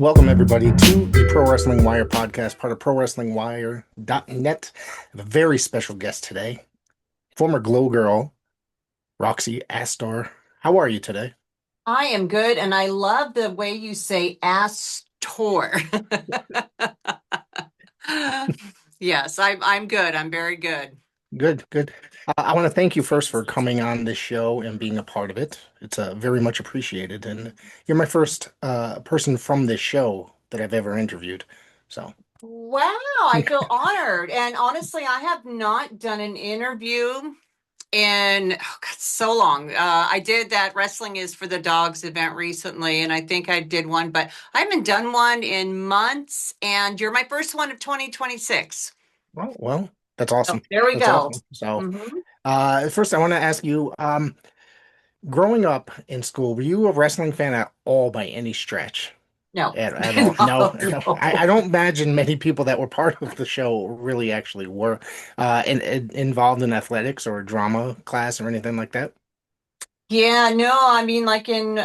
Welcome, everybody, to the Pro Wrestling Wire podcast, part of ProWrestlingWire.net. I have a very special guest today, former Glow Girl, Roxy Astor. How are you today? I am good, and I love the way you say Astor. Yes, I'm good. I'm very good. Good, good. I want to thank you first for coming on this show and being a part of it. It's very much appreciated. And you're my first person from this show that I've ever interviewed. So, Wow, I feel honored. And honestly, I have not done an interview in oh God, so long. I did that Wrestling is for the Dogs event recently, and I think I did one, but I haven't done one in months. And you're my first one of 2026. well, that's So awesome. there we That's go. awesome. So, Mhm. first, I want to ask you, growing up in school, were you a wrestling fan at all by any stretch? No, At all? No, no, no. I no. don't imagine many people that were part of the show really actually were involved in athletics or drama class or anything like that. Yeah, no, I mean, like in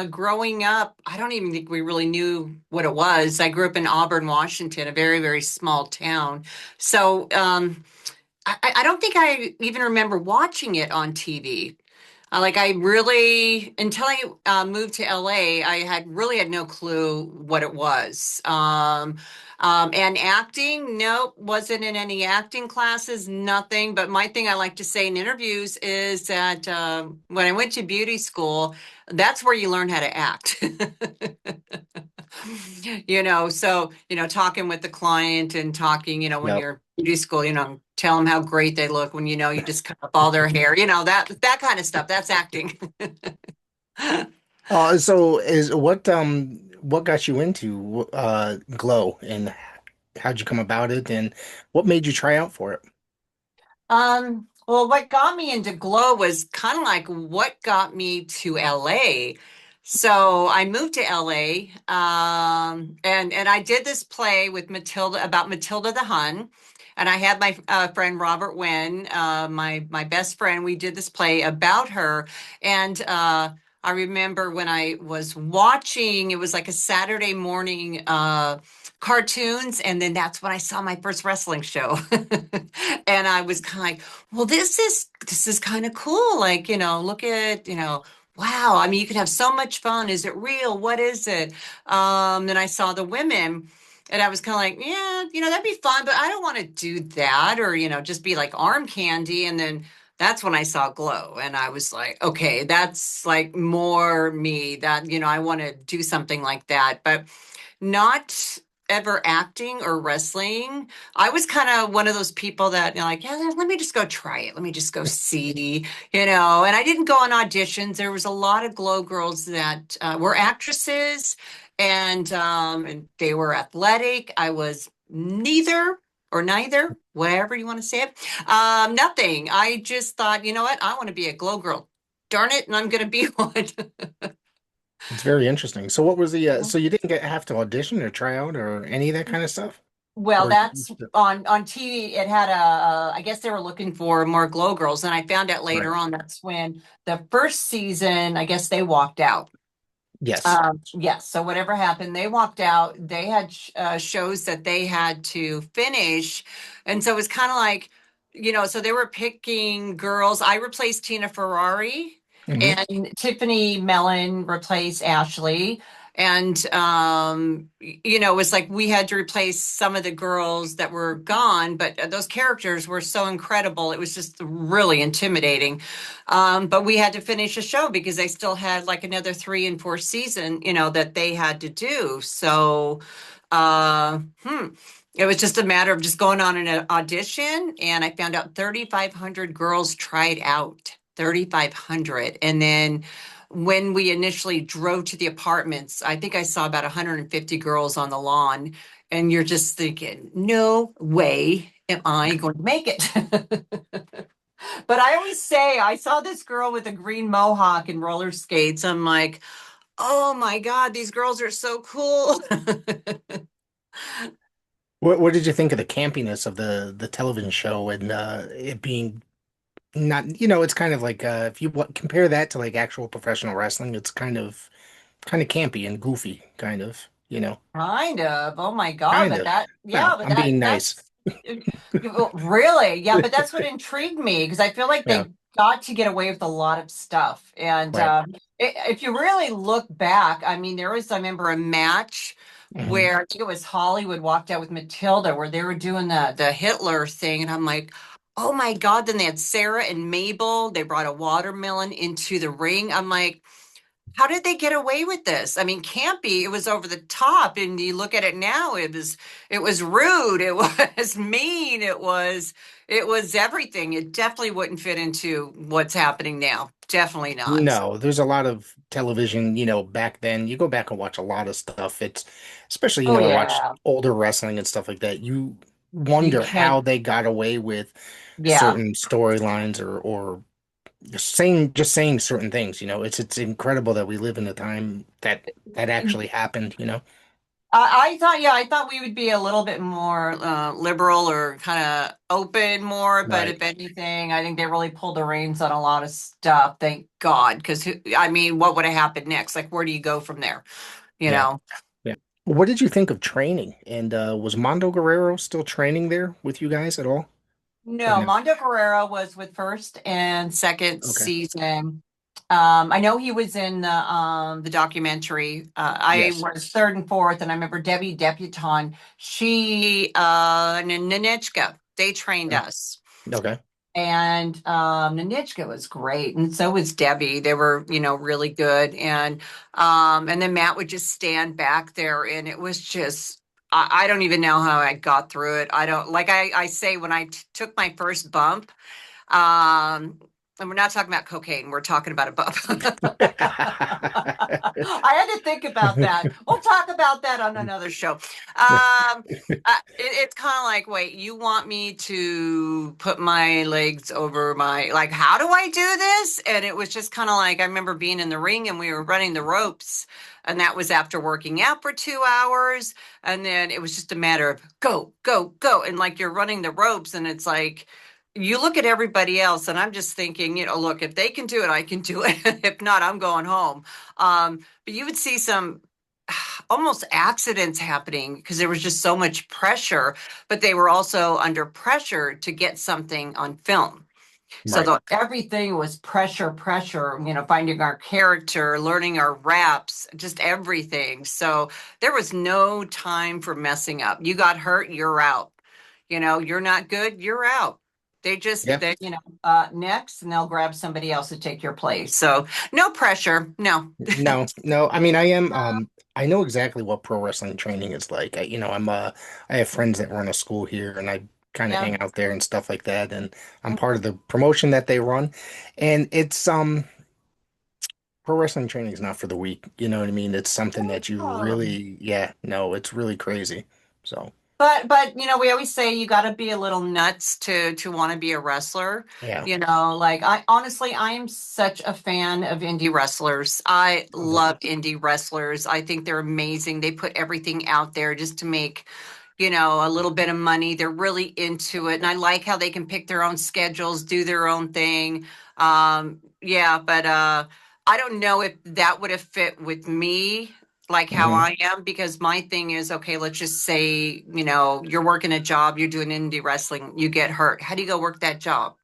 growing up, I don't even think we really knew what it was. I grew up in Auburn, Washington, a very, very small town. So I don't think I even remember watching it on TV. Like I really, until I moved to LA, I had really had no clue what it was. And acting, nope, wasn't in any acting classes, nothing. But my thing I like to say in interviews is that when I went to beauty school, that's where you learn how to act. Talking with the client and talking, when Yep. you're in beauty school, tell them how great they look when you just cut up all their hair, that kind of stuff. That's acting. So is what got you into Glow, and how'd you come about it, and what made you try out for it? Well, what got me into Glow was kind of like what got me to LA. So I moved to LA, and I did this play with Matilda about Matilda the Hun, and I had my friend Robert Wen, my best friend. We did this play about her, and I remember when I was watching, it was like a Saturday morning. Cartoons, and then that's when I saw my first wrestling show. And I was kind of like, well, this is kind of cool. Like, look at, wow. I mean, you could have so much fun. Is it real? What is it? Then I saw the women and I was kind of like, yeah, that'd be fun, but I don't want to do that or, just be like arm candy. And then that's when I saw Glow and I was like, okay, that's like more me that, I want to do something like that, but not ever acting or wrestling. I was kind of one of those people that, like, yeah, let me just go try it. Let me just go see, and I didn't go on auditions. There was a lot of Glow girls that were actresses and they were athletic. I was neither or neither, whatever you want to say it. Nothing. I just thought, you know what? I want to be a Glow girl. Darn it. And I'm going to be one. It's very interesting. So what was the so you didn't have to audition or try out or any of that kind of stuff? Well, Or that's on TV. It had I guess they were looking for more Glow girls, and I found out later right. on that's when the first season, I guess they walked out. Yes. Yes. So whatever happened, they walked out. They had shows that they had to finish, and so it was kind of like, so they were picking girls. I replaced Tina Ferrari, Hmm. and Tiffany Mellon replaced Ashley. And it was like we had to replace some of the girls that were gone, but those characters were so incredible. It was just really intimidating. But we had to finish a show because they still had like another 3 and 4 season, that they had to do. So, uh, hmm, it was just a matter of just going on an audition, and I found out 3,500 girls tried out. 3,500. And then when we initially drove to the apartments, I think I saw about 150 girls on the lawn, and you're just thinking, no way am I going to make it. But I always say I saw this girl with a green mohawk and roller skates. I'm like, oh my God, these girls are so cool. What did you think of the campiness of the television show and it being not, it's kind of like if you compare that to like actual professional wrestling, it's kind of campy and goofy, kind of. you know, Kind of. Oh my God. kind But of. that, yeah, Well, but I'm being nice. well, really, yeah, but that's what intrigued me because I feel like Yeah, they got to get away with a lot of stuff. And right. if you really look back, I mean, there was, I remember a match Hmm. where I think it was Hollywood walked out with Matilda where they were doing the Hitler thing. And I'm like, oh my God. Then they had Sarah and Mabel. They brought a watermelon into the ring. I'm like, how did they get away with this? I mean, campy, it was over the top. And you look at it now, it was rude, it was mean, it was everything. It definitely wouldn't fit into what's happening now. Definitely not. No, there's a lot of television, back then. You go back and watch a lot of stuff. It's especially, Oh I watch yeah. older wrestling and stuff like that. You You wonder how can't, they got away with yeah. certain storylines or just saying certain things, It's incredible that we live in a time that actually happened. I thought, yeah, I thought we would be a little bit more liberal or kind of open more, but Right. if anything, I think they really pulled the reins on a lot of stuff. Thank God, because I mean, what would have happened next? Like, where do you go from there? You Yeah. know? Yeah. What did you think of training? And was Mondo Guerrero still training there with you guys at all? Or No, no? Mondo Guerrero was with first and second Okay. season. I know he was in the documentary. I Yes. was third and fourth, and I remember Debbie Debuton. She and Ninechka, they trained Oh, us. okay. And Ninechka was great, and so was Debbie. They were, really good. And then Matt would just stand back there, and it was just I don't even know how I got through it. I don't like I say when I took my first bump, and we're not talking about cocaine, we're talking about a bump. I had to think about that. We'll talk about that on another show. It's kind of like, wait, you want me to put my legs over my, like, how do I do this? And it was just kind of like, I remember being in the ring and we were running the ropes, and that was after working out for 2 hours. And then it was just a matter of go, go, go. And like you're running the ropes, and it's like, you look at everybody else, and I'm just thinking, look, if they can do it, I can do it. If not, I'm going home. But you would see some almost accidents happening because there was just so much pressure, but they were also under pressure to get something on film. So Right. everything was pressure, pressure, finding our character, learning our raps, just everything. So there was no time for messing up. You got hurt, you're out. You're not good, you're out. Yeah. Next, and they'll grab somebody else to take your place. So no pressure. No. No, no. I mean, I know exactly what pro wrestling training is like. I have friends that run a school here and I kind of Yeah. hang out there and stuff like that. And I'm part of the promotion that they run. And pro wrestling training is not for the weak. You know what I mean? It's something that you Um, really, yeah, no, it's really crazy. So, But we always say you got to be a little nuts to want to be a wrestler. yeah. Like I honestly I am such a fan of indie wrestlers. I Mhm. love indie wrestlers. I think they're amazing. They put everything out there just to make, a little bit of money. They're really into it. And I like how they can pick their own schedules, do their own thing. Yeah, but I don't know if that would have fit with me like how Mhm. I am, because my thing is, okay, let's just say, you're working a job, you're doing indie wrestling, you get hurt. How do you go work that job?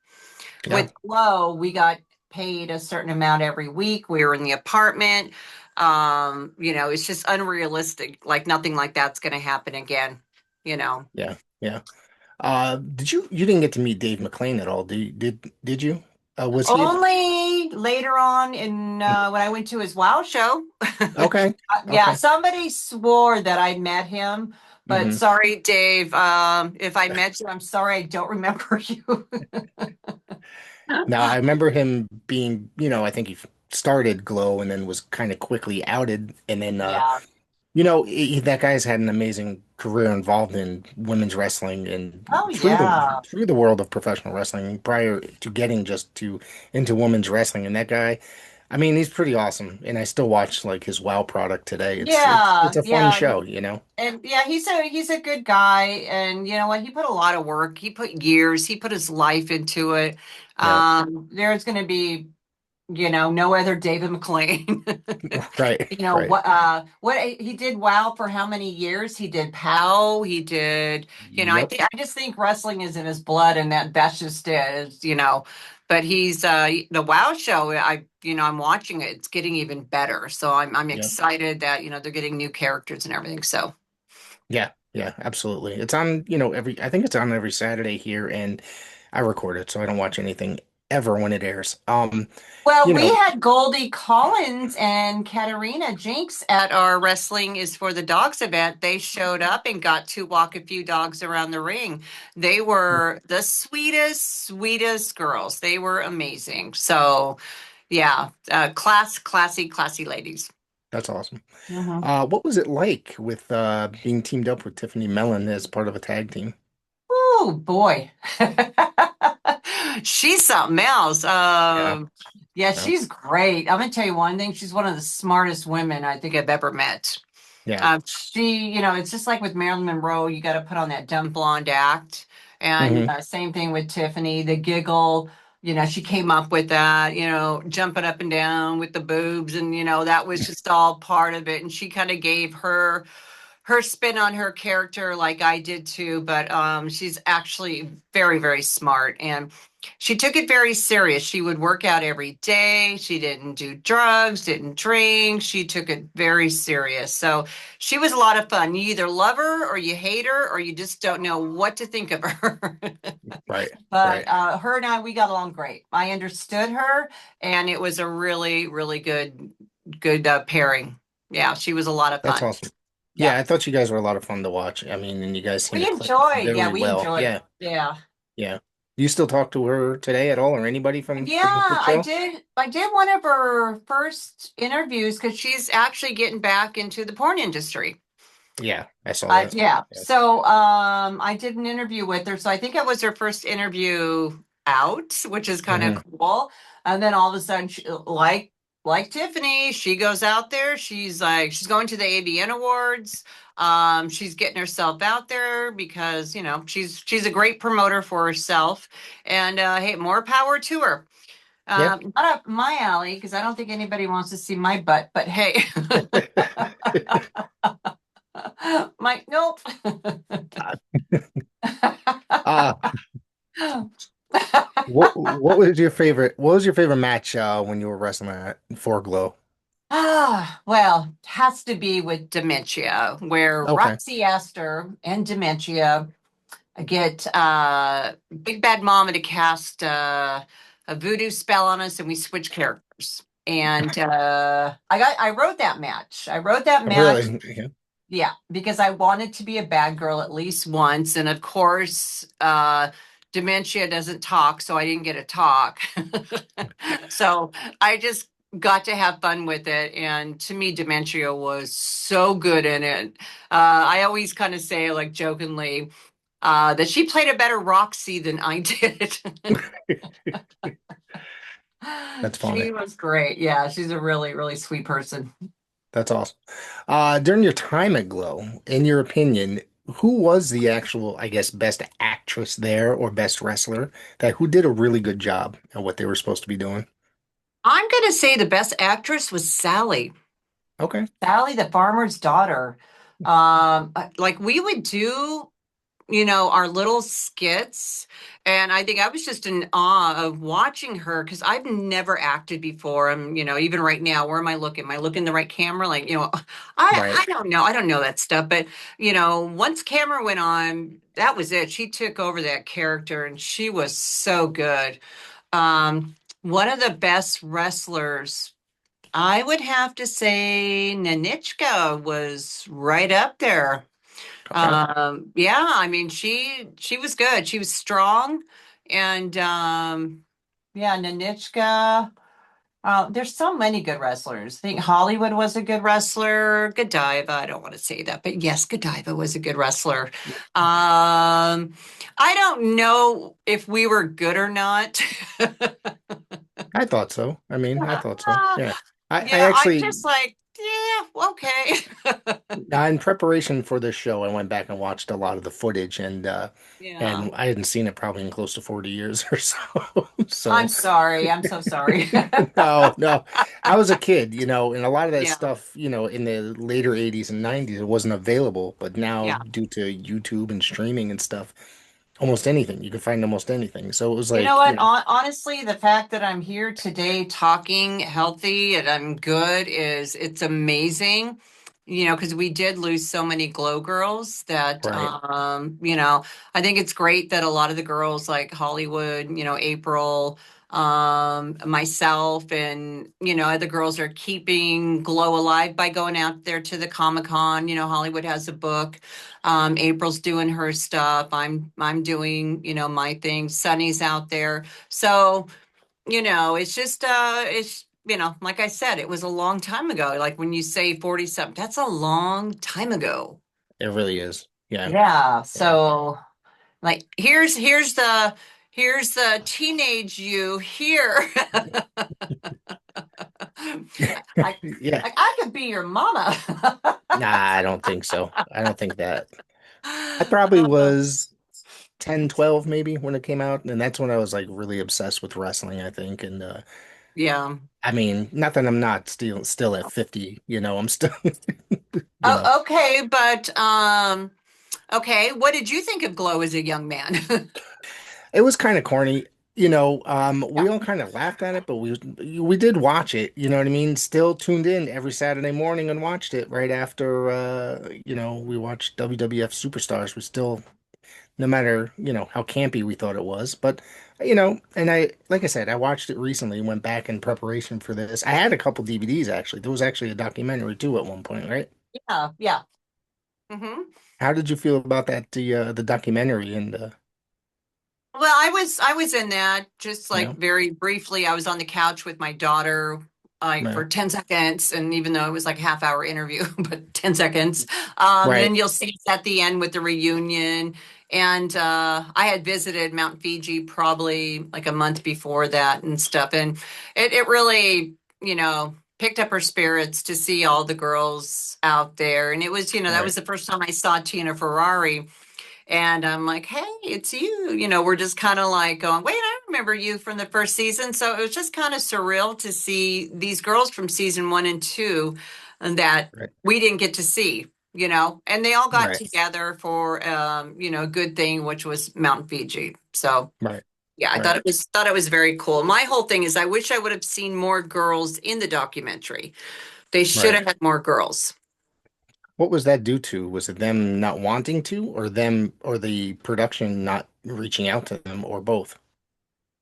Yeah. With Glow, we got paid a certain amount every week. We were in the apartment. It's just unrealistic. Like nothing like that's going to happen again, you know. Yeah. Yeah. You didn't get to meet Dave McClain at all? Did you? Was he? Only later on in when I went to his WoW show. Okay. Yeah, Okay. somebody swore that I met him, but Hmm. sorry, Dave. If I met you, I'm sorry I don't remember you. Now I remember him being, I think he started Glow and then was kind of quickly outed, and then Yeah. that guy's had an amazing career involved in women's wrestling and Oh, through the yeah. through the world of professional wrestling prior to getting just to into women's wrestling. And that guy, I mean, he's pretty awesome. And I still watch like his WoW product today. It's Yeah, a fun yeah. show. And yeah, he's a good guy, and you know what? He put a lot of work. He put years. He put his life into it. Yeah. There's going to be no other David McLean. Right, right. What he did WoW for how many years? He did POW, he did, Yep, I just think wrestling is in his blood and that's just it, but he's the WoW show, I'm watching it. It's getting even better. So I'm yep. excited that, they're getting new characters and everything. So Yeah, yeah, absolutely. It's on, I think it's on every Saturday here, and I record it, so I don't watch anything ever when it airs. well, You we know, had Goldie Collins and Katarina Jinx at our Wrestling is for the Dogs event. They showed up and got to walk a few dogs around the ring. They were the sweetest, sweetest girls. They were amazing. So, yeah, classy ladies. that's awesome. Mhm. What was it like with being teamed up with Tiffany Mellon as part of a tag team? Oh boy. She's something else. Yeah, Yeah, yeah, she's great. I'm gonna tell you one thing. She's one of the smartest women I think I've ever met. yeah. It's just like with Marilyn Monroe, you got to put on that dumb blonde act. And Hmm. same thing with Tiffany, the giggle, she came up with that, jumping up and down with the boobs. And, that was just all part of it. And she kind of gave her spin on her character like I did too, but she's actually very, very smart and she took it very serious. She would work out every day. She didn't do drugs, didn't drink. She took it very serious. So she was a lot of fun. You either love her or you hate her or you just don't know what to think of her. Right, But right. her and I, we got along great. I understood her and it was a really, really good pairing. Yeah, she was a lot of That's fun. awesome. Yeah. Yeah, I thought you guys were a lot of fun to watch. I mean, and you guys seem to click Yeah, very we well. enjoyed. Yeah, Yeah. yeah. Do you still talk to her today at all, or anybody from Yeah, the I show? did. I did one of her first interviews because she's actually getting back into the porn industry. Yeah, I saw that. Yeah. Yeah. So I did an interview with her. So I think it was her first interview out, which is kind of Hmm. cool. And then all of a sudden, like Tiffany, she goes out there. She's going to the AVN Awards. She's getting herself out there because she's a great promoter for herself. And hey, more power to her. Yeah. Not up my alley because I don't think anybody wants to see my butt. But hey, my nope. Uh, what was your favorite match when you were wrestling at For Glow? Well, has to be with Dementia, where Okay. Roxy Astor and Dementia get Big Bad Mama to cast a voodoo spell on us, and we switch characters. And I wrote that match. I wrote that match. Really? Yeah. Yeah, because I wanted to be a bad girl at least once. And of course, dementia doesn't talk, so I didn't get to talk. So I just got to have fun with it. And to me, dementia was so good in it. I always kind of say, like jokingly, that she played a better Roxy than I did. That's funny. She was great. Yeah, she's a really, really sweet person. That's awesome. During your time at Glow, in your opinion, who was the actual, I guess, best actress there or best wrestler that who did a really good job at what they were supposed to be doing? I'm going to say the best actress was Sally. Okay. Sally, the farmer's daughter. Like we would do, our little skits. And I think I was just in awe of watching her because I've never acted before. Even right now, where am I looking? Am I looking the right camera? Like, I Right. don't know. I don't know that stuff. But, once camera went on, that was it. She took over that character and she was so good. One of the best wrestlers I would have to say Nanichka was right up there. Okay. Yeah, I mean she was good. She was strong, and yeah, Nanichka. There's so many good wrestlers. I think Hollywood was a good wrestler. Godiva, I don't want to say that, but yes, Godiva was a good wrestler. I don't know if we were good or not. I thought so. I mean, I thought so. Yeah. I I'm actually, just like, yeah, okay. In preparation for this show, I went back and watched a lot of the footage, Yeah. and I hadn't seen it probably in close to 40 years or so. I'm So sorry. I'm so sorry. no, no. I was a kid, and a lot of that Yeah. stuff, in the later 80s and 90s, it wasn't available. But now, Yeah. due to YouTube and streaming and stuff, almost anything, you can find almost anything. So it was You know like, what? Honestly, the fact that I'm here today talking healthy and I'm good is it's amazing. Because we did lose so many glow girls that right, I think it's great that a lot of the girls like Hollywood, April, myself and other girls are keeping glow alive by going out there to the Comic-Con. Hollywood has a book. April's doing her stuff. I'm doing, my thing. Sunny's out there. So, it's just it's like I said, it was a long time ago. Like when you say 40 something, that's a long time ago. it really is. Yeah, Yeah. yeah, So like here's the teenage you here. I yeah. I could be your mama. Nah, I don't think so. I don't think that. I probably was 10, 12 maybe when it came out, and that's when I was like really obsessed with wrestling, I think. And Yeah. I mean, not that I'm not still at 50, I'm still, you know. Oh, okay, but okay, what did you think of Glow as a young man? It was kind of corny. Yeah. We all kind of laughed at it, but we did watch it, you know what I mean? Still tuned in every Saturday morning and watched it right after we watched WWF Superstars. We still, no matter, how campy we thought it was. But, and like I said, I watched it recently, went back in preparation for this. I had a couple DVDs actually. There was actually a documentary too at one point, right? Yeah, yeah. Hmm. How did you feel about that, the documentary and Well, I was in that just you like know, very briefly. I was on the couch with my daughter like yeah, for 10 seconds, and even though it was like a half hour interview, but 10 seconds. right, Then you'll see us at the end with the reunion. And I had visited Mount Fiji probably like a month before that and stuff. And it really, picked up her spirits to see all the girls out there. And it was, that right, was the first time I saw Tina Ferrari. And I'm like, hey, it's you. We're just kind of like going, wait, I remember you from the first season. So it was just kind of surreal to see these girls from season one and two that right, we didn't get to see, and they all got right, together for, a good thing, which was Mount Fiji. So right, yeah, I right, thought it was very cool. My whole thing is I wish I would have seen more girls in the documentary. They should right. have had more girls. What was that due to? Was it them not wanting to, or them, or the production not reaching out to them, or both?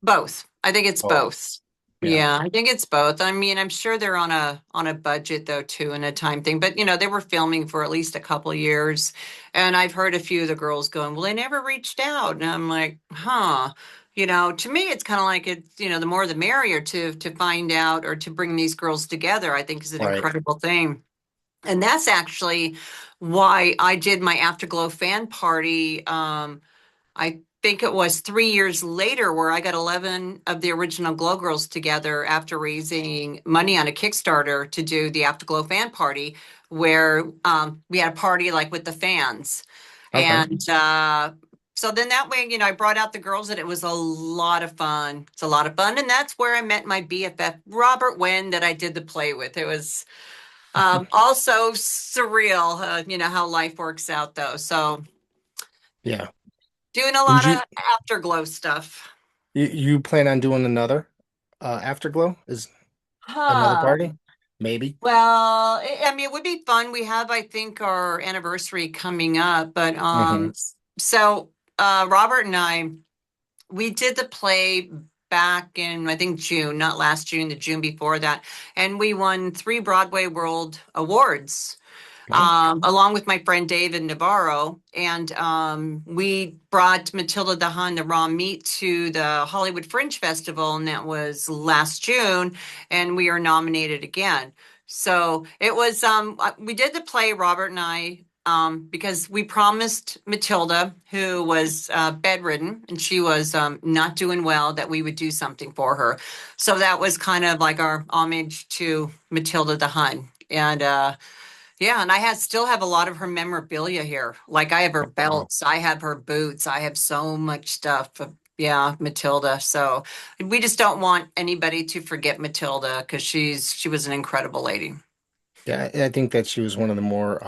Both. I think it's Both. both. Yeah. Yeah, I think it's both. I mean, I'm sure they're on a budget though too and a time thing. But they were filming for at least a couple of years. And I've heard a few of the girls going, "Well, they never reached out." And I'm like, "Huh." To me it's kind of like it's, the more the merrier to find out or to bring these girls together, I think is an Right. incredible thing. And that's actually why I did my Afterglow fan party. I think it was 3 years later where I got 11 of the original Glow Girls together after raising money on a Kickstarter to do the Afterglow fan party, where we had a party like with the fans. Okay. And so then that way, I brought out the girls and it was a lot of fun. It's a lot of fun. And that's where I met my BFF, Robert Wynn, that I did the play with. It was also surreal, how life works out though. So Yeah. doing a Would lot you of afterglow stuff. you plan on doing another Afterglow? Is another Huh. party? Maybe. Well, I mean, it would be fun. We have, I think, our anniversary coming up, but Hmm. so Robert and I, we did the play back in, I think, June, not last June, the June before that, and we won 3 Broadway World Awards. Well, Along with my friend David Navarro. And we brought Matilda the Hun, the raw meat, to the Hollywood Fringe Festival, and that was last June, and we are nominated again. So it was, we did the play, Robert and I, because we promised Matilda, who was bedridden and she was not doing well, that we would do something for her. So that was kind of like our homage to Matilda the Hun. And yeah, and I had still have a lot of her memorabilia here. Like I have her Wow. belts, I have her boots, I have so much stuff. Yeah, Matilda. So we just don't want anybody to forget Matilda because she was an incredible lady. Yeah, I think that she was one of the more,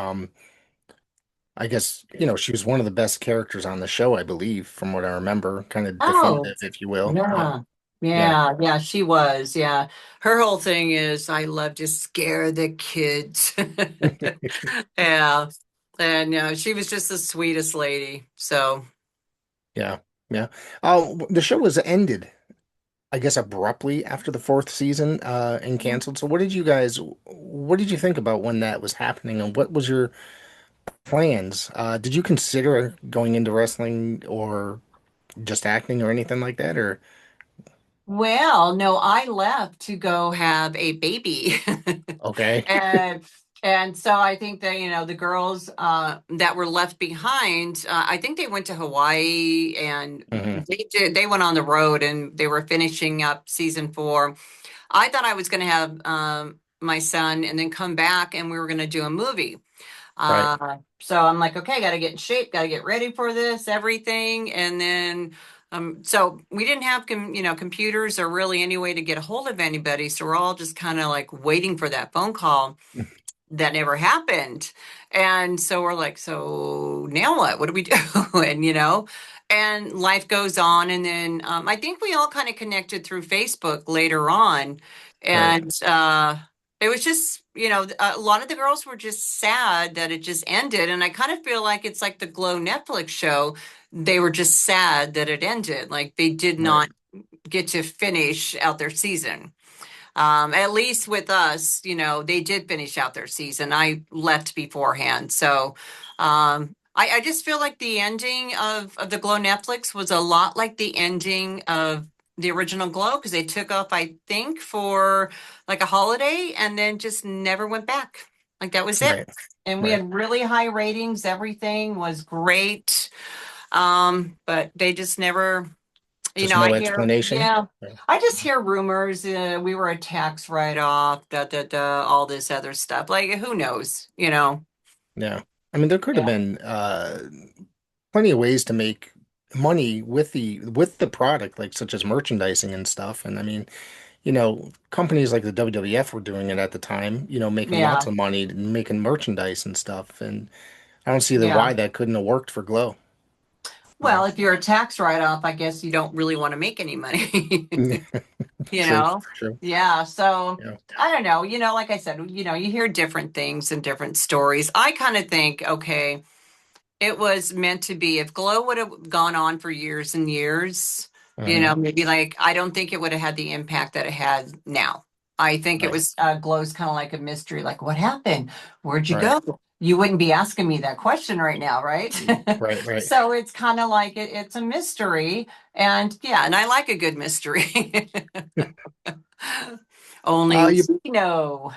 I guess, she was one of the best characters on the show, I believe, from what I remember, kind of Oh, definitive, if you will. Yeah. yeah. Yeah. Yeah, she was. Yeah. Her whole thing is I love to scare the kids. Yeah. And she was just the sweetest lady. So, Yeah. Yeah. The show was ended, I guess, abruptly after the fourth season, and canceled. So what did you think about when that was happening, and what was your plans? Did you consider going into wrestling or just acting or anything like that, or well, no, I left to go have a baby. okay? And and so I think that, the girls that were left behind, I think they went to Hawaii and Hmm. they went on the road and they were finishing up season 4. I thought I was going to have my son and then come back and we were going to do a movie. Right. So I'm like, okay, got to get in shape, got to get ready for this, everything. And then, so we didn't have, computers or really any way to get a hold of anybody. So we're all just kind of like waiting for that phone call that never happened. And so we're like, so now what? What do we do? And, and life goes on. And then I think we all kind of connected through Facebook later on. Right. And it was just, a lot of the girls were just sad that it just ended. And I kind of feel like it's like the Glow Netflix show. They were just sad that it ended. Like they did Right. not get to finish out their season. At least with us, they did finish out their season. I left beforehand. So I just feel like the ending of the Glow Netflix was a lot like the ending of the original Glow because they took off, I think, for like a holiday and then just never went back. Like that was it. Right. And we Right. had really high ratings. Everything was great. But they just never Just I no hear, explanation. yeah, Right. I just hear rumors. We were a tax write-off, all this other stuff. Like, who knows? Yeah. I mean, there could have Yeah, been plenty of ways to make money with the product, like such as merchandising and stuff. And I mean, companies like the WWF were doing it at the time, making lots yeah, of money and making merchandise and stuff. And I don't see the yeah. why that couldn't have worked for Glow. Well, if you're a tax write-off, I guess you don't really want to make any money, Yeah. you True. know? True. Yeah, so Yeah. I don't know. Like I said, you hear different things and different stories. I kind of think, okay. It was meant to be. If Glow would have gone on for years and years, Hmm. maybe like I don't think it would have had the impact that it had now. I think it Right. was Glow's kind of like a mystery, like what happened? Where'd you Right. go? You wouldn't be asking me that question right now, right? Right. Right. So it's kind of like it's a mystery. And yeah, and I like a good mystery. Only You we know.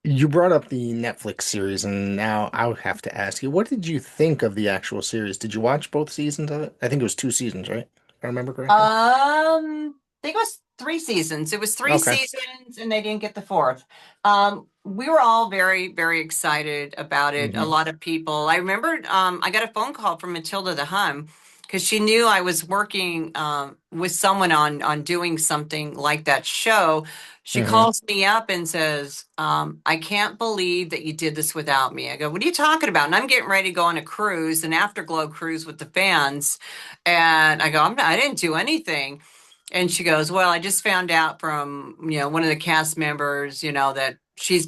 you brought up the Netflix series, and now I would have to ask you, what did you think of the actual series? Did you watch both seasons of it? I think it was two seasons, right? If I remember correctly. I think it was 3 seasons. It was three Okay. seasons, and they didn't get the fourth. We were all very, very excited about it. A Hmm. lot of people. I remember I got a phone call from Matilda the Hum because she knew I was working with someone on doing something like that show. She Hmm. calls me up and says, "I can't believe that you did this without me." I go, "What are you talking about?" And I'm getting ready to go on a cruise, an afterglow cruise with the fans. And I go, I didn't do anything. And she goes, well, I just found out from, one of the cast members, that she's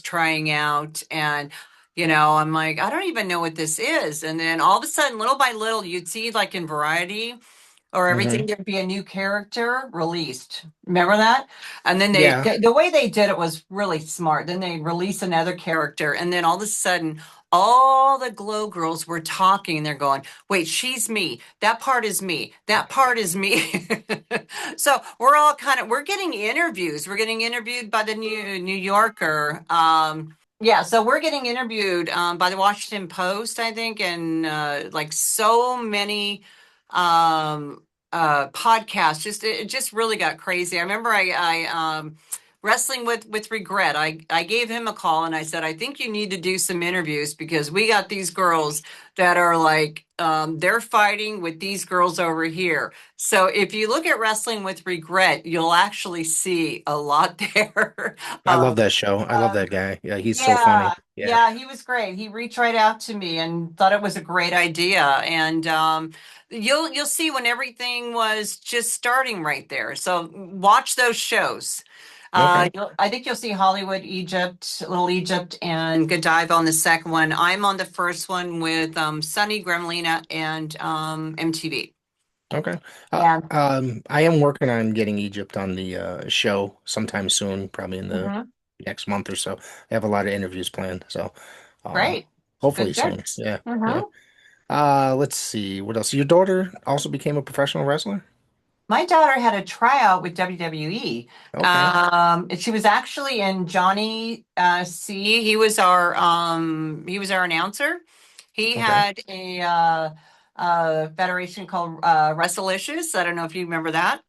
trying out. And, I'm like, I don't even know what this is. And then all of a sudden, little by little, you'd see like in Variety or everything, Hmm. there'd be a new character released. Remember that? And then Yeah. the way they did it was really smart. Then they release another character. And then all of a sudden, all the Glow girls were talking. They're going, wait, she's me. That part is me. That part is me. So we're getting interviews. We're getting interviewed by the New Yorker. Yeah, so we're getting interviewed by the Washington Post, I think, and like so many podcasts. It just really got crazy. I remember I Wrestling with Regret. I gave him a call and I said, I think you need to do some interviews because we got these girls that are like they're fighting with these girls over here. So if you look at Wrestling with Regret, you'll actually see a lot there. I love um, that show. I love that guy. Yeah, he's so yeah, funny. Yeah. yeah, he was great. He reached right out to me and thought it was a great idea. And you'll see when everything was just starting right there. So watch those shows. Okay. I think you'll see Hollywood, Egypt, Little Egypt, and Godiva on the second one. I'm on the first one with Sunny Gremlina and MTV. Okay. Yeah. I am working on getting Egypt on the show sometime soon, probably in the Hmm. next month or so. I have a lot of interviews planned, so um, Great. hopefully Good, good. soon. Yeah, Hmm. yeah. Let's see what else. Your daughter also became a professional wrestler? My daughter had a tryout with WWE. Okay, And she was actually in Johnny C. He was our announcer. He okay. had a federation called Wrestlicious. I don't know if you remember that.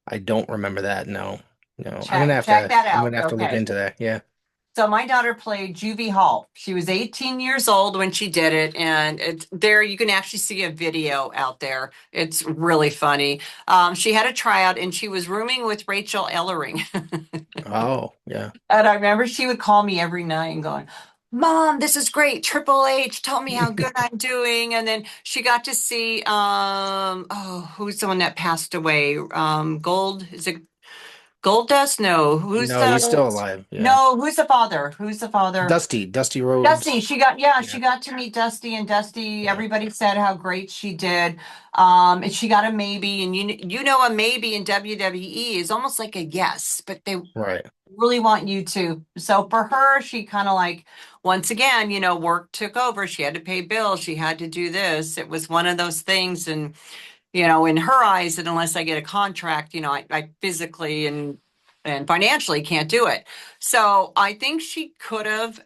I don't remember that. No, no. Check that I'm out. gonna have to look Okay. into that. Yeah. So my daughter played Juvie Hall. She was 18 years old when she did it, and there you can actually see a video out there. It's really funny. She had a tryout, and she was rooming with Rachel Ellering. Oh, yeah. And I remember she would call me every night and going, Mom, this is great. Triple H told me how good I'm doing. And then she got to see oh, who's the one that passed away? Gold, is it Gold Dust? No. Who's No, he's the still alive. Yeah. no, who's the father? Who's the father? Dusty Rhodes. Dusty, she Yeah. got to meet Dusty, and Dusty, Yeah. everybody said how great she did. And she got a maybe, and you know a maybe in WWE is almost like a yes, but they Right. really want you to. So for her, she kind of like, once again, work took over. She had to pay bills. She had to do this. It was one of those things. And, in her eyes, that unless I get a contract, I physically and financially can't do it. So I think she could have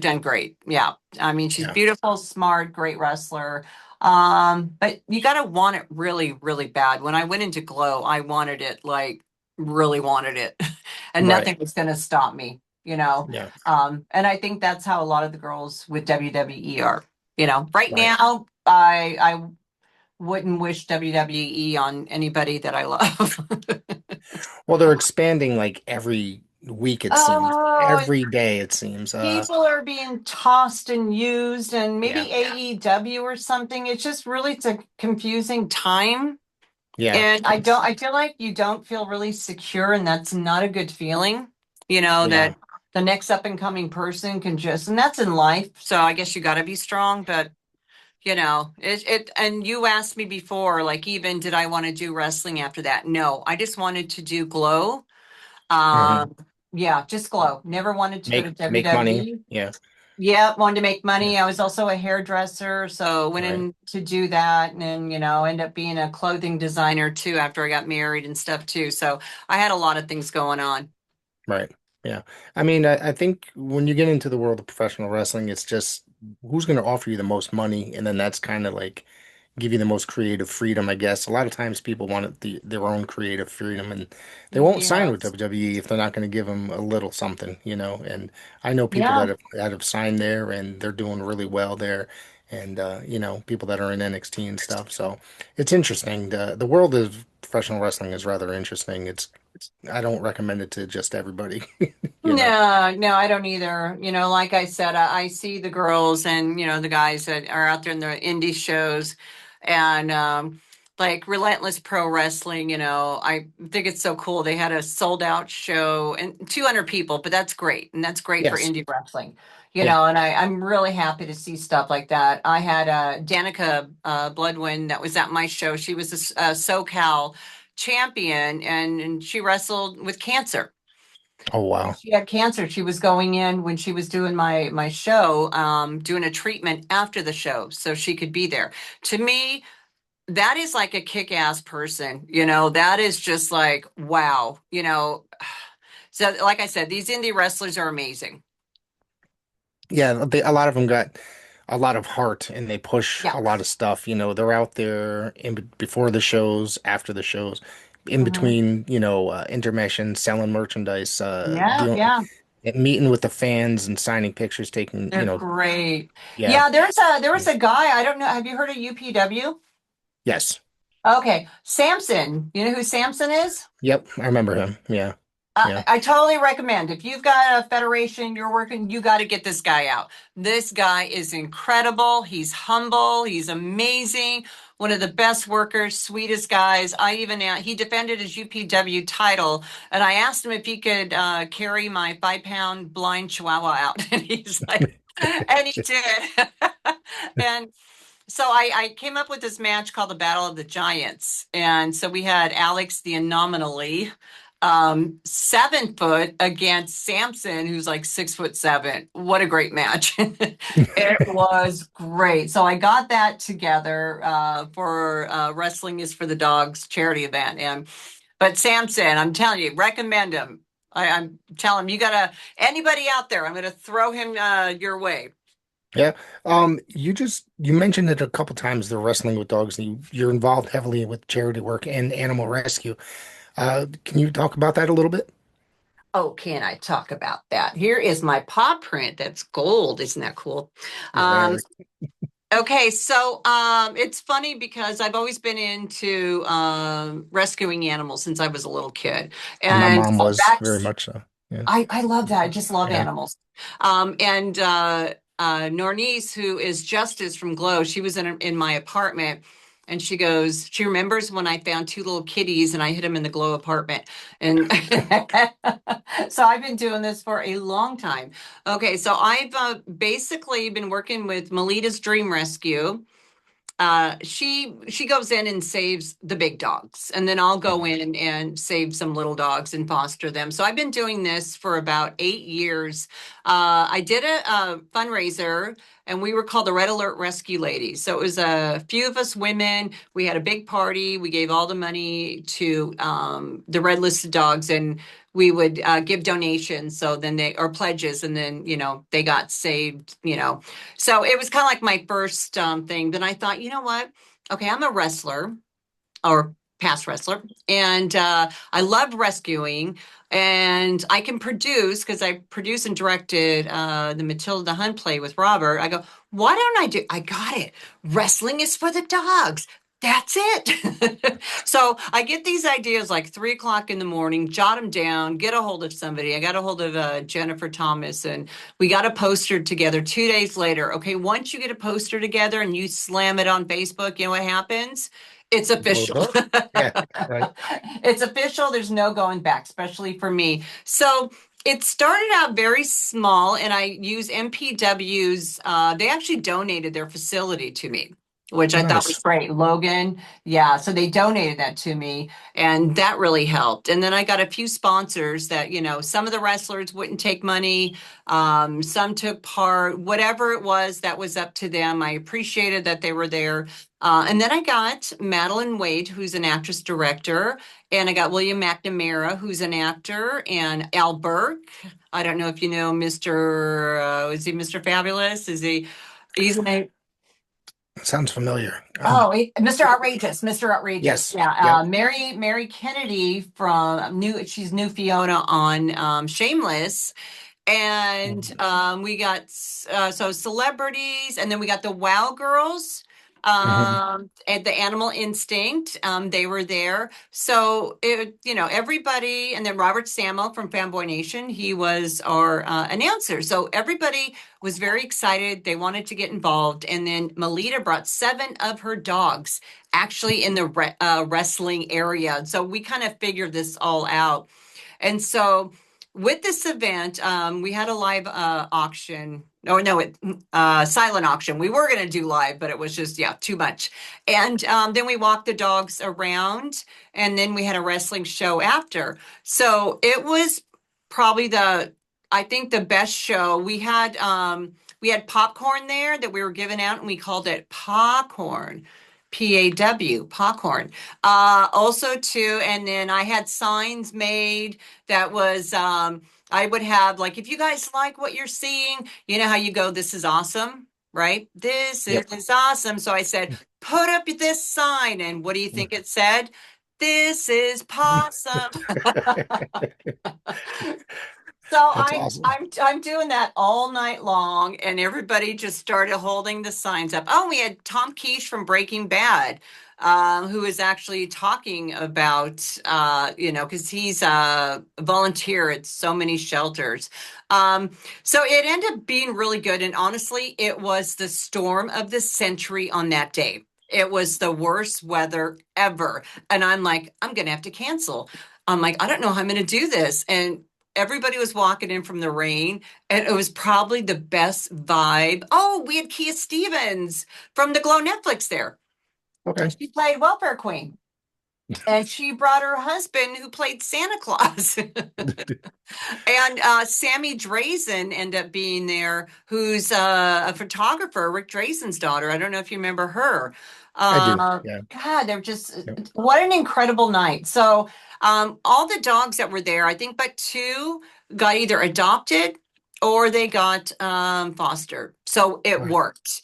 done great. Yeah. I mean, she's Yeah. beautiful, smart, great wrestler. But you got to want it really, really bad. When I went into Glow, I wanted it like really wanted it, and Right. nothing was going to stop me, you know. Yeah. And I think that's how a lot of the girls with WWE are. Right Right. now, I wouldn't wish WWE on anybody that I love. Well, they're expanding like every week, it seems. Oh, Every day, it seems. people are being tossed and used, and Yeah. maybe AEW or something. It's a confusing time. Yeah. And I feel like you don't feel really secure, and that's not a good feeling, Yeah. that the next up and coming person can and that's in life. So I guess you got to be strong, but and you asked me before, like, even did I want to do wrestling after that? No, I just wanted to do Glow. Hmm. Um, yeah, just Glow. Never wanted to go to Make money. WWE. Yeah. Yeah, wanted to make Yeah. money. I was also a hairdresser, so went Right. in to do that, and then ended up being a clothing designer too after I got married and stuff too. So I had a lot of things going on. Right. Yeah. I think when you get into the world of professional wrestling, it's just who's going to offer you the most money, and then that's kind of like give you the most creative freedom, I guess. A lot of times people want their own creative freedom, and they won't sign with Yes. WWE if they're not going to give them a little something, you know. And I know people Yeah. that have signed there, and they're doing really well there, and people that are in NXT and stuff. So it's interesting. The world of professional wrestling is rather interesting. I don't recommend it to just everybody, you know. No, no, I don't either. Like I said, I see the girls and, the guys that are out there in the indie shows and like Relentless Pro Wrestling, I think it's so cool. They had a sold out show and 200 people, but that's great. And that's great for Yes. indie wrestling, Yeah. and I'm really happy to see stuff like that. I had Danica Bloodwin that was at my show. She was a SoCal champion and she wrestled with cancer. Oh wow. She had cancer. She was going in when she was doing my show, doing a treatment after the show so she could be there. To me, that is like a kick-ass person, that is just like, wow, So like I said, these indie wrestlers are amazing. Yeah, a lot of them got a lot of heart and they push Yeah. a lot of stuff. You know, they're out there before the shows, after the shows, in Mhm. between, intermission, selling merchandise, Yeah, dealing, yeah. meeting with the fans and signing pictures, taking, They're great. yeah, Yeah, there was a guy, I don't know, have you heard of UPW? yes, Okay, Samson. You know who Samson is? yep, I remember him. Yeah, yeah. I totally recommend if you've got a federation you're working, you got to get this guy out. This guy is incredible. He's humble. He's amazing. One of the best workers, sweetest guys. He defended his UPW title, and I asked him if he could carry my 5 pound blind chihuahua out, and he's like, and he did. And so I came up with this match called the Battle of the Giants. And so we had Alex the Anomaly, 7 foot against Samson, who's like 6'7". What a great match. It was great. So I got that together for Wrestling is for the Dogs charity event. But Samson, I'm telling you, recommend him. I'm telling him anybody out there, I'm gonna throw him your way. Yeah. You mentioned it a couple times, the wrestling with dogs, and you're involved heavily with charity work and animal rescue. Can you talk about that a little bit? Oh, can I talk about that? Here is my paw print. That's gold. Isn't that cool? Um, Very. okay, so it's funny because I've always been into rescuing animals since I was a little kid. My And mom was back very much so. Yeah. I love that. I just love Yeah. animals. And Nornice, who is Justice from Glow, she was in my apartment, and she remembers when I found 2 little kitties and I hid them in the Glow apartment. And so I've been doing this for a long time. Okay, so I've basically been working with Melita's Dream Rescue. She goes in and saves the big dogs, and then I'll go in and save some little dogs and foster them. So I've been doing this for about 8 years. I did a fundraiser, and we were called the Red Alert Rescue Ladies. So it was a few of us women. We had a big party. We gave all the money to the red listed dogs, and we would give donations. So then or pledges, and then they got saved. So it was kind of like my first thing. Then I thought, you know what? Okay, I'm a wrestler or past wrestler, and I love rescuing, and I can produce because I produced and directed the Matilda the Hun play with Robert. I go, why don't I do? I got it. Wrestling is for the dogs. That's it. So I get these ideas like 3 o'clock in the morning, jot them down, get a hold of somebody. I got a hold of Jennifer Thomas, and we got a poster together 2 days later. Okay, once you get a poster together and you slam it on Facebook, you know what happens? It's Blows official. up. Yeah. Right. It's official. There's no going back, especially for me. So it started out very small, and I use MPW's. They actually donated their facility to me, which I thought was Nice. great. Logan, yeah. So they donated that to me, and that really helped. And then I got a few sponsors that, some of the wrestlers wouldn't take money. Some took part, whatever it was, that was up to them. I appreciated that they were there. And then I got Madeline Wade, who's an actress director, and I got William McNamara, who's an actor, and Al Burke. I don't know if you know Mr. Is he Mr. Fabulous? He's an Sounds familiar. Mr. Outrageous, Mr. Outrageous. Yes. Yeah. Yep. Mary Kennedy from she's new Fiona on Shameless. And Mhm. we got so celebrities, and then we got the Wow Girls, and the Animal Instinct. They were there. So everybody, and then Robert Samo from Fanboy Nation. He was our announcer. So everybody was very excited. They wanted to get involved, and then Melita brought 7 of her dogs, actually in the wrestling area. So we kind of figured this all out. And so with this event, we had a live auction. Oh no, silent auction. We were going to do live, but it was just, yeah, too much. And then we walked the dogs around, and then we had a wrestling show after. So it was probably I think the best show. We had popcorn there that we were giving out, and we called it Popcorn. Popcorn. Also too, and then I had signs made that was I would have, like, if you guys like what you're seeing, you know how you go, this is awesome, right? This Yep. is awesome. So I said, put up this sign, and what do you think it said? This is Possum. So That's awesome. I'm doing that all night long, and everybody just started holding the signs up. Oh, we had Tom Quiche from Breaking Bad, who is actually talking about because he's a volunteer at so many shelters. Um, so it ended up being really good, and honestly, it was the storm of the century on that day. It was the worst weather ever, and I'm like, I'm gonna have to cancel. I'm like, I don't know how I'm gonna do this, and everybody was walking in from the rain, and it was probably the best vibe. Oh, we had Kia Stevens from the Glow Netflix there. Okay. She played Welfare Queen, and she brought her husband who played Santa Claus. And Sammy Drazen ended up being there, who's a photographer, Rick Drazen's daughter. I don't know if you remember her. I do. Yeah. God, they're just Yep. what an incredible night. So, all the dogs that were there, I think, but two got either adopted or they got fostered. So it Right. worked.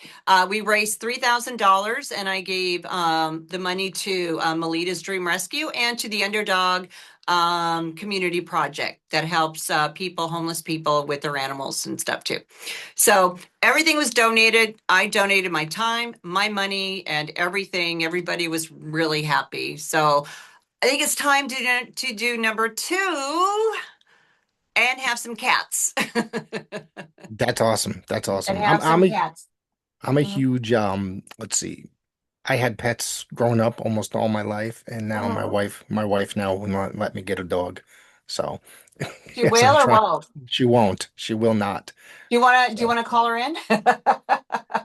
We raised $3,000, and I gave the money to Melita's Dream Rescue and to the Underdog community project that helps homeless people with their animals and stuff too. So everything was donated. I donated my time, my money, and everything. Everybody was really happy. So I think it's time to do number two and have some cats. That's awesome. That's And awesome. have some cats. I'm a Mhm. huge let's see. I had pets growing up almost all my life, and now Mhm. my wife now will not let me get a dog. So She yes, will I'm or trying. won't? She won't. She will not. Do you So want to call her in?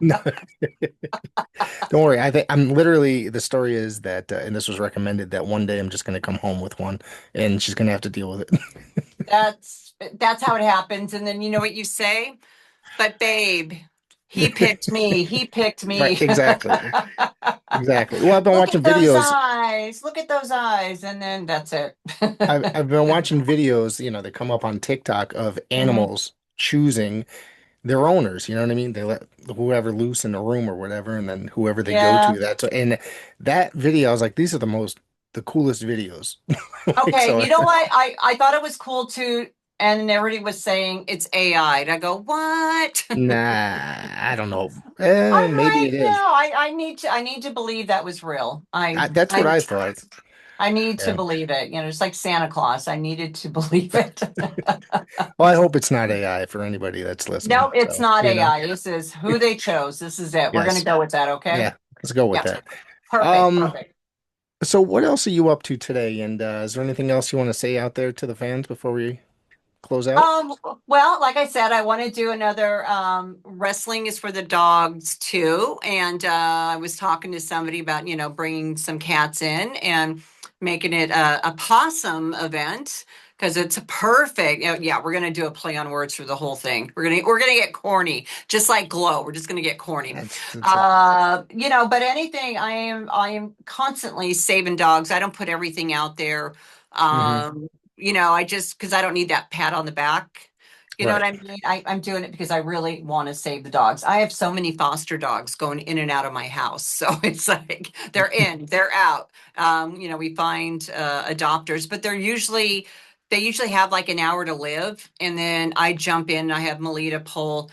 no, don't worry. I think I'm literally the story is that, and this was recommended that one day I'm just going to come home with one, and she's going to have to deal with it. That's how it happens. And then you know what you say? But babe, he picked me. He picked Right? me. Exactly. Exactly. Well, I've been Look watching at those videos. eyes. Look at those eyes. And then that's it. I've been watching videos. They come up on TikTok of Mhm. animals choosing their owners. You know what I mean? They let whoever loose in the room or whatever, and then whoever they go Yeah. to, and that video, I was like, these are the coolest videos. Like, Okay. so, You know what? I thought it was cool too. And everybody was saying it's AI. And I go, what? nah, I don't know. I'm Maybe like, it no, is. I need to believe that was real. That's what I thought. I need to Yeah. believe it. It's like Santa Claus. I needed to believe it. Well, I hope it's not AI for anybody that's No, listening. it's So, not AI. This is who they chose. This is it. We're going to yes. go with that. Okay. Yeah, let's go with Yeah. that. Perfect. Um, Perfect. so what else are you up to today? And is there anything else you want to say out there to the fans before we close out? Um, well, like I said, I want to do another wrestling is for the dogs too. And I was talking to somebody about, bringing some cats in and making it a possum event because it's perfect. Yeah, we're going to do a play on words for the whole thing. We're going to get corny, just like Glow. We're just going to get corny. That's But anything I am constantly saving dogs. I don't put everything out there. hmm Um, I just because I don't need that pat on the back. You know what Right. I mean? I'm doing it because I really want to save the dogs. I have so many foster dogs going in and out of my house. So it's like they're in, they're out. We find adopters, but they usually have like an hour to live. And then I jump in and I have Melita pull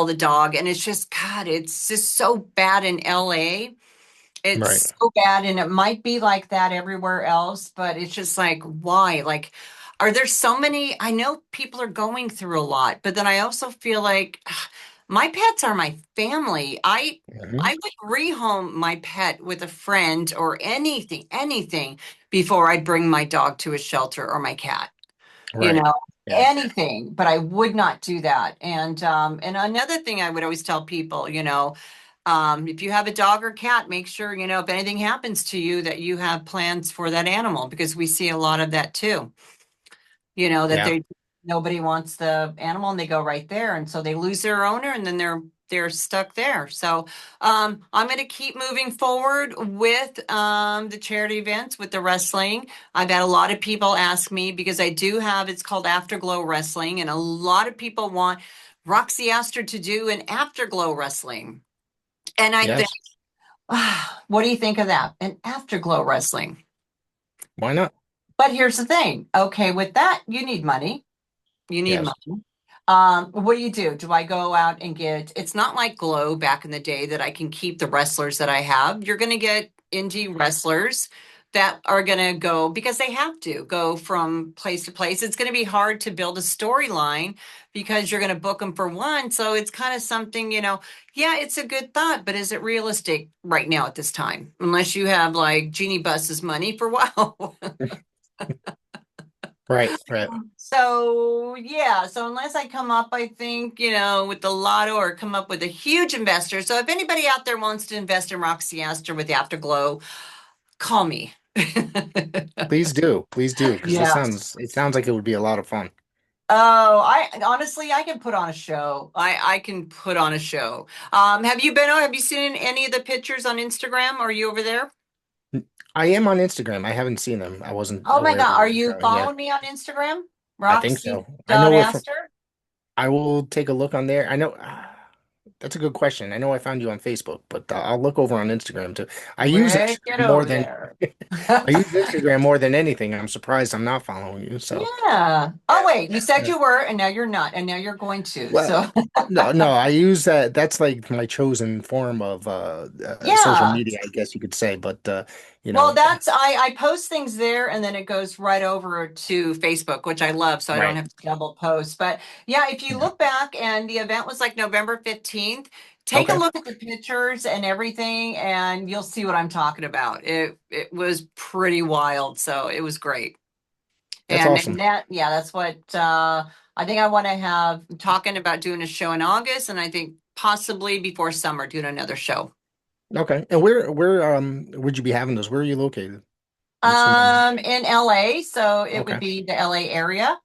the dog. And it's just, God, it's just so bad in LA. Right. It's so bad, and it might be like that everywhere else, but it's just like, why? Like, are there so many? I know people are going through a lot, but then I also feel like my pets are my family. hmm I would rehome my pet with a friend or anything before I'd bring my dog to a shelter or my cat you Right. know, Yeah. anything, but I would not do that. And another thing I would always tell people, if you have a dog or cat, make sure, if anything happens to you, that you have plans for that animal because we see a lot of that too. That Yeah. nobody wants the animal and they go right there. And so they lose their owner and then they're stuck there. So I'm going to keep moving forward with the charity events, with the wrestling. I've had a lot of people ask me because I do have, it's called Afterglow Wrestling, and a lot of people want Roxy Astor to do an Afterglow Wrestling. And I think, Yes. what do you think of that? An Afterglow Wrestling. Why not? But here's the thing. Okay, with that, you need money. You need Yes. money. What do you do? Do I go out and get, it's not like Glow back in the day that I can keep the wrestlers that I have. You're going to get indie wrestlers that are going to go because they have to go from place to place. It's going to be hard to build a storyline because you're going to book them for one. So it's kind of something, yeah, it's a good thought, but is it realistic right now at this time? Unless you have like Jeannie Buss's money for wow. Right, right. So yeah, so unless I come up, I think, with the lotto or come up with a huge investor. So if anybody out there wants to invest in Roxy Astor with Afterglow, call me. Please do, because Yeah. it sounds like it would be a lot of fun. Oh, I honestly I can put on a show. I can put on a show. Have you seen any of the pictures on Instagram? Are you over there? I am on Instagram. I haven't seen them. I wasn't Oh my aware God, that are you were you going. Yeah, following me on Instagram? I think so. Roxy I dot know if Astor? I will take a look on there. I know that's a good question. I know I found you on Facebook, but I'll look over on Instagram too. I use Rick, Instagram get more over than there. I use Instagram more than anything. I'm surprised I'm not following you. So, Yeah. Oh, yeah. wait, you said Yeah. you were, and now you're not, and now you're going to. Well, So, no, I use that. That's like my chosen form of social yeah. media, I guess you could say. But you Well, know, I post things there and then it goes right over to Facebook, which I love, so I don't right. have to double post. But yeah, if you Yeah. look back and the event was like November 15th, take a Okay. look at the pictures and everything and you'll see what I'm talking about. It was pretty wild, so it was great. That's And awesome. that, yeah, that's what I think I want to have talking about doing a show in August, and I think possibly before summer doing another show. Okay. And where would you be having those? Where are you located? I'm assuming. In LA, so it would Okay. be the LA area.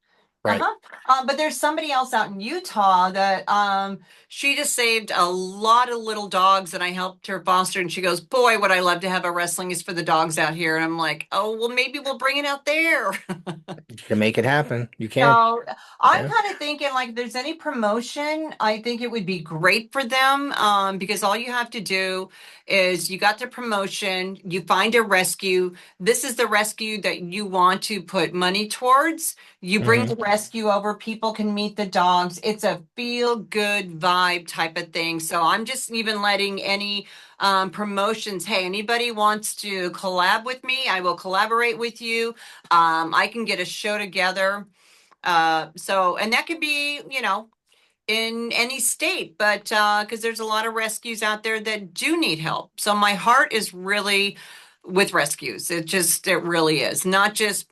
Right. Uh-huh. But there's somebody else out in Utah that she just saved a lot of little dogs and I helped her foster and she goes, "Boy, would I love to have a wrestling is for the dogs out here." And I'm like, "Oh, well maybe we'll bring it out there." You can make it happen. You can. So I'm Yeah. kind of thinking like if there's any promotion, I think it would be great for them because all you have to do is you got the promotion, you find a rescue. This is the rescue that you want to put money towards. You bring Hmm. the rescue over, people can meet the dogs. It's a feel good vibe type of thing. So I'm just even letting any promotions, hey, anybody wants to collab with me, I will collaborate with you. I can get a show together and that could be, in any state, but because there's a lot of rescues out there that do need help. So my heart is really with rescues. It really is. Not just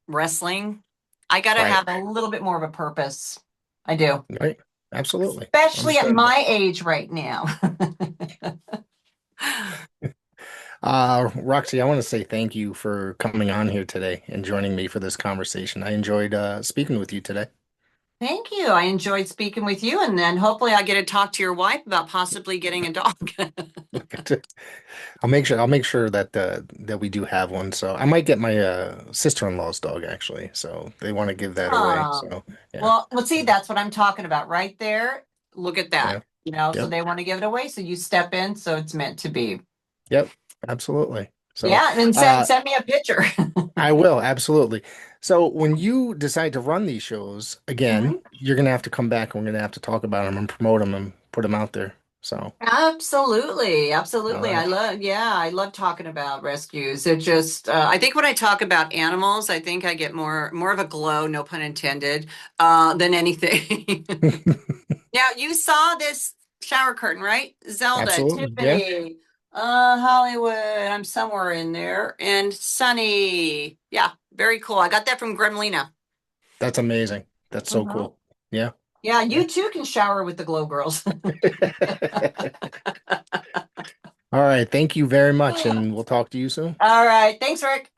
wrestling. I got to Right. have a little bit more of a purpose. I do. Right. Absolutely. Especially at Understandable. my age right now. Roxy, I want to say thank you for coming on here today and joining me for this conversation. I enjoyed speaking with you today. Thank you. I enjoyed speaking with you, and then hopefully I get to talk to your wife about possibly getting a dog. I'll make sure that that we do have one. So I might get my sister-in-law's dog actually. So they want to give that away. Oh, So yeah. well, see, that's what I'm talking about right there. Look at that. Yeah. So Yep. they want to give it away, so you step in, so it's meant to be. Yep. Absolutely. So Yeah, and then send uh send me a picture. I will, absolutely. So when you decide to run these shows again, Mhm. you're gonna have to come back and we're gonna have to talk about them and promote them and put them out there. So, Absolutely, all absolutely. right. I love talking about rescues. It just, I think when I talk about animals, I think I get more of a glow, no pun intended, than anything. Now, you saw this shower curtain, right? Zelda, Absolutely. Yeah. Tiffany, Hollywood, I'm somewhere in there, and Sunny. Yeah, very cool. I got that from Gremlina. That's amazing. That's so Mhm. cool. Yeah. Yeah, Yeah. you too can shower with the Glow Girls. All right. Thank you very much, and we'll talk to you soon. All right. Thanks, Rick.